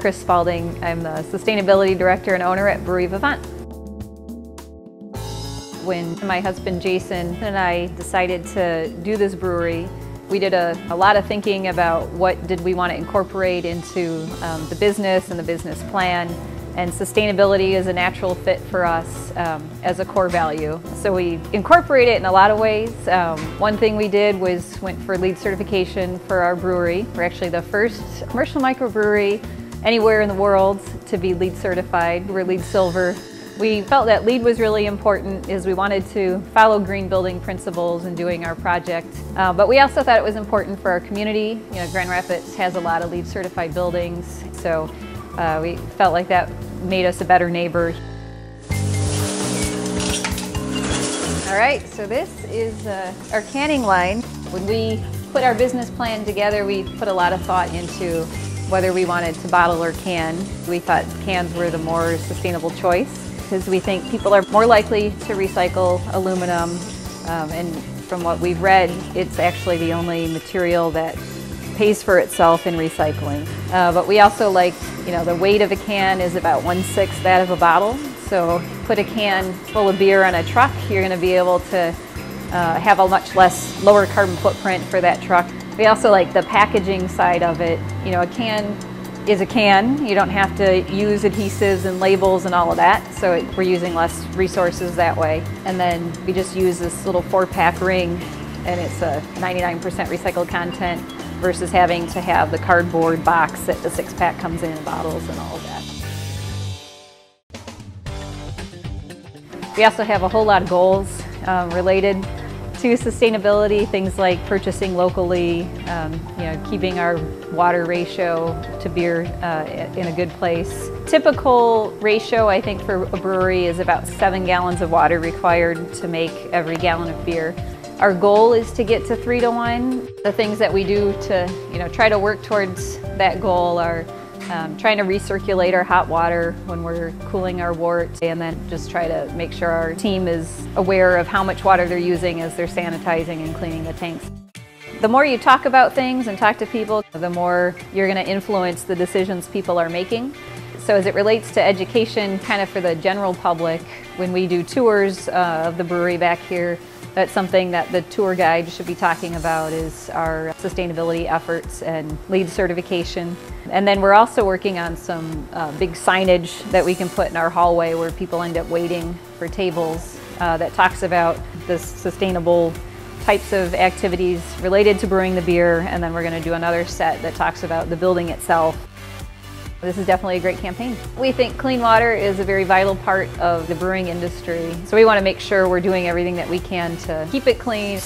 Chris Spalding. I'm the Sustainability Director and owner at Brewery Vivant. When my husband Jason and I decided to do this brewery, we did a lot of thinking about what did we want to incorporate into the business and the business plan. And sustainability is a natural fit for us as a core value. So we incorporate it in a lot of ways. One thing we did was went for LEED certification for our brewery. We're actually the first commercial microbrewery anywhere in the world to be LEED certified. We're LEED Silver. We felt that LEED was really important as we wanted to follow green building principles in doing our project. But we also thought it was important for our community. You know, Grand Rapids has a lot of LEED certified buildings, so we felt like that made us a better neighbor. All right, so this is our canning line. When we put our business plan together, we put a lot of thought into whether we wanted to bottle or can. We thought cans were the more sustainable choice because we think people are more likely to recycle aluminum, and from what we've read, it's actually the only material that pays for itself in recycling. But we also like, the weight of a can is about 1/6 that of a bottle. So put a can full of beer on a truck, you're going to be able to have a much lower carbon footprint for that truck. We also like the packaging side of it. A can is a can. You don't have to use adhesives and labels and all of that. So we're using less resources that way. And then we just use this little 4-pack ring, and it's a 99% recycled content, versus having to have the cardboard box that the 6-pack comes in, bottles and all of that. We also have a whole lot of goals related to sustainability, things like purchasing locally, keeping our water ratio to beer in a good place. Typical ratio, I think, for a brewery is about 7 gallons of water required to make every gallon of beer. Our goal is to get to 3-to-1. The things that we do to try to work towards that goal are trying to recirculate our hot water when we're cooling our wort, and then just try to make sure our team is aware of how much water they're using as they're sanitizing and cleaning the tanks. The more you talk about things and talk to people, the more you're going to influence the decisions people are making. So as it relates to education, kind of for the general public, when we do tours of the brewery back here, that's something that the tour guide should be talking about, is our sustainability efforts and LEED certification. And then we're also working on some big signage that we can put in our hallway where people end up waiting for tables that talks about the sustainable types of activities related to brewing the beer. And then we're going to do another set that talks about the building itself. This is definitely a great campaign. We think clean water is a very vital part of the brewing industry, so we want to make sure we're doing everything that we can to keep it clean.